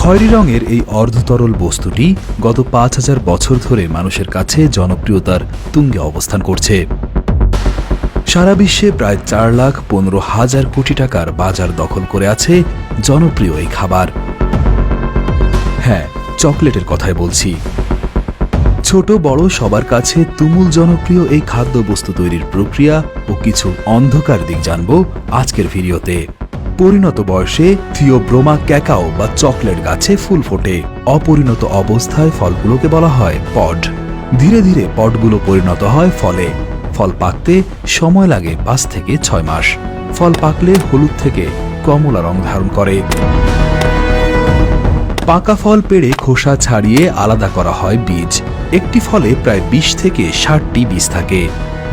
খয়েরি রঙের এই অর্ধতরল বস্তুটি গত ৫,০০০ বছর ধরে মানুষের কাছে জনপ্রিয়তার তুঙ্গে অবস্থান করছে। সারা বিশ্বে প্রায় ৪,১৫,০০০ কোটি টাকার বাজার দখল করে আছে জনপ্রিয় এই খাবার। হ্যাঁ, চকলেটের কথাই বলছি। ছোট বড় সবার কাছে তুমুল জনপ্রিয় এই খাদ্যবস্তু তৈরির প্রক্রিয়া ও কিছু অন্ধকার দিক জানব আজকের ভিডিওতে। পরিণত বয়সে থিওব্রোমা ক্যাকাও বা চকলেট গাছে ফুল ফোটে। অপরিণত অবস্থায় ফলগুলোকে বলা হয় পড। ধীরে ধীরে পডগুলো পরিণত হয় ফলে। ফল পাকতে সময় লাগে ৫ থেকে ৬ মাস। ফল পাকলে হলুদ থেকে কমলা রং ধারণ করে। পাকা ফল পেড়ে খোসা ছাড়িয়ে আলাদা করা হয় বীজ। একটি ফলে প্রায় ২০ থেকে ৬০টি বীজ থাকে।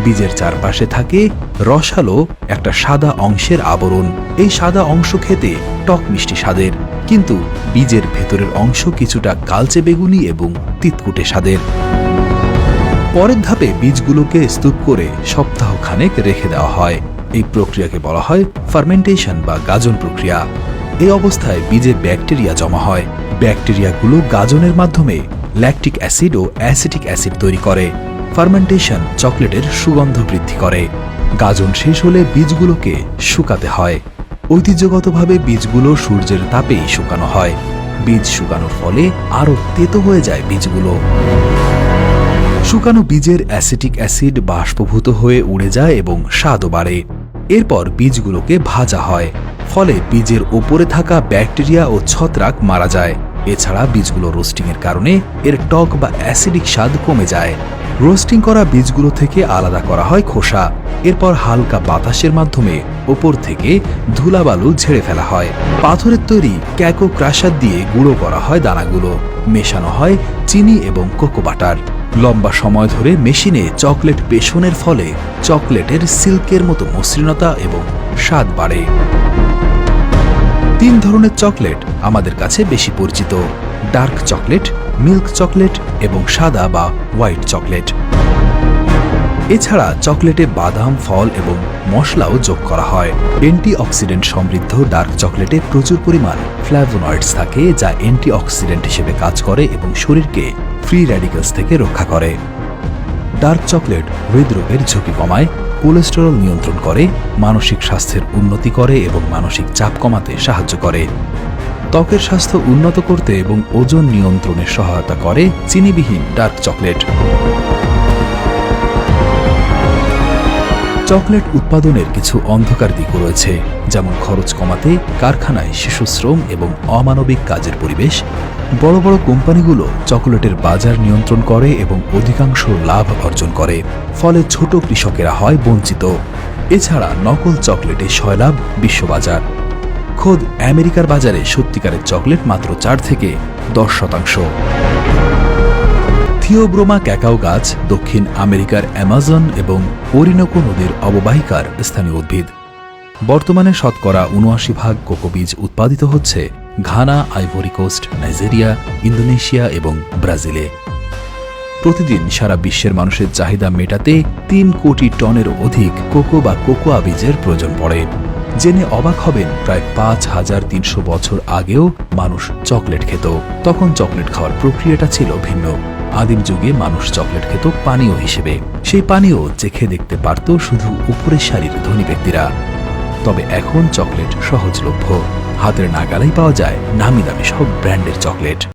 বীজের চারপাশে থাকে রসালো একটা সাদা অংশের আবরণ। এই সাদা অংশ খেতে টক মিষ্টি স্বাদের, কিন্তু বীজের ভেতরের অংশ কিছুটা কালচে বেগুনি এবং তিতকুটে স্বাদের। পরের ধাপে বীজগুলোকে স্তূপ করে সপ্তাহখানেক রেখে দেওয়া হয়। এই প্রক্রিয়াকে বলা হয় ফার্মেন্টেশন বা গাজন প্রক্রিয়া। এই অবস্থায় বীজে ব্যাকটেরিয়া জমা হয়। ব্যাকটেরিয়াগুলো গাজনের মাধ্যমে ল্যাকটিক অ্যাসিড ও অ্যাসিটিক অ্যাসিড তৈরি করে। ফার্মেন্টেশন চকলেটের সুগন্ধ বৃদ্ধি করে। গাজন শেষ হলে বীজগুলোকে শুকাতে হয়। ঐতিহ্যগতভাবে বীজগুলো সূর্যের তাপেই শুকানো হয়। বীজ শুকানোর ফলে আরও তেতো হয়ে যায় বীজগুলো। শুকানো বীজের অ্যাসিটিক অ্যাসিড বাষ্পভূত হয়ে উড়ে যায় এবং স্বাদও বাড়ে। এরপর বীজগুলোকে ভাজা হয়, ফলে বীজের ওপরে থাকা ব্যাকটেরিয়া ও ছত্রাক মারা যায়। এছাড়া বীজগুলো রোস্টিংয়ের কারণে এর টক বা অ্যাসিডিক স্বাদ কমে যায়। রোস্টিং করা বীজগুলো থেকে আলাদা করা হয় খোসা। এরপর হালকা বাতাসের মাধ্যমে ওপর থেকে ধুলাবালু ঝেড়ে ফেলা হয়। পাথরের তৈরি ক্যাকো ক্রাশার দিয়ে গুঁড়ো করা হয় দানাগুলো। মেশানো হয় চিনি এবং কোকো বাটার। লম্বা সময় ধরে মেশিনে চকলেট পেষণের ফলে চকলেটের সিল্কের মতো মসৃণতা এবং স্বাদ বাড়ে। ৩ ধরনের চকলেট আমাদের কাছে বেশি পরিচিত: ডার্ক চকলেট, মিল্ক চকলেট এবং সাদা বা হোয়াইট চকলেট। এছাড়া চকলেটে বাদাম, ফল এবং মশলাও যোগ করা হয়। অ্যান্টিঅক্সিডেন্ট সমৃদ্ধ ডার্ক চকলেটে প্রচুর পরিমাণ ফ্ল্যাভোনয়েডস থাকে, যা অ্যান্টিঅক্সিডেন্ট হিসেবে কাজ করে এবং শরীরকে ফ্রি র্যাডিক্যালস থেকে রক্ষা করে। ডার্ক চকলেট হৃদরোগের ঝুঁকি কমায়, কোলেস্টেরল নিয়ন্ত্রণ করে, মানসিক স্বাস্থ্যের উন্নতি করে এবং মানসিক চাপ কমাতে সাহায্য করে। ত্বকের স্বাস্থ্য উন্নত করতে এবং ওজন নিয়ন্ত্রণে সহায়তা করে চিনিবিহীন ডার্ক চকলেট। চকলেট উৎপাদনের কিছু অন্ধকার দিকও রয়েছে, যেমন খরচ কমাতে কারখানায় শিশুশ্রম এবং অমানবিক কাজের পরিবেশ। বড় বড় কোম্পানিগুলো চকলেটের বাজার নিয়ন্ত্রণ করে এবং অধিকাংশ লাভ অর্জন করে, ফলে ছোট কৃষকেরা হয় বঞ্চিত। এছাড়া নকল চকলেটে সয়লাভ বিশ্ববাজার। খোদ আমেরিকার বাজারে সত্যিকারের চকলেট মাত্র ৪ থেকে ১০%। থিওব্রোমা ক্যাকাও গাছ দক্ষিণ আমেরিকার অ্যামাজন এবং ওরিনোকো নদীর অববাহিকার স্থানীয় উদ্ভিদ। বর্তমানে শতকরা ৭৯% কোকো বীজ উৎপাদিত হচ্ছে Ghana, Ivory Coast, Nigeria, Indonesia এবং ব্রাজিলে। প্রতিদিন সারা বিশ্বের মানুষের চাহিদা মেটাতে ৩ কোটি টনের অধিক কোকো বা কোকোয়া বীজের প্রয়োজন পড়ে। জেনে অবাক হবেন, প্রায় ৫,৩০০ বছর আগেও মানুষ চকলেট খেত। তখন চকলেট খাওয়ার প্রক্রিয়াটা ছিল ভিন্ন। আদিম যুগে মানুষ চকলেট খেত পানীয় হিসেবে। সেই পানীয় চেখে দেখতে পারত শুধু উপরের সারির ধনী ব্যক্তিরা। তবে এখন চকলেট সহজলভ্য। হাতের নাগালেই পাওয়া যায় নামি দামি সব ব্র্যান্ডের চকলেট।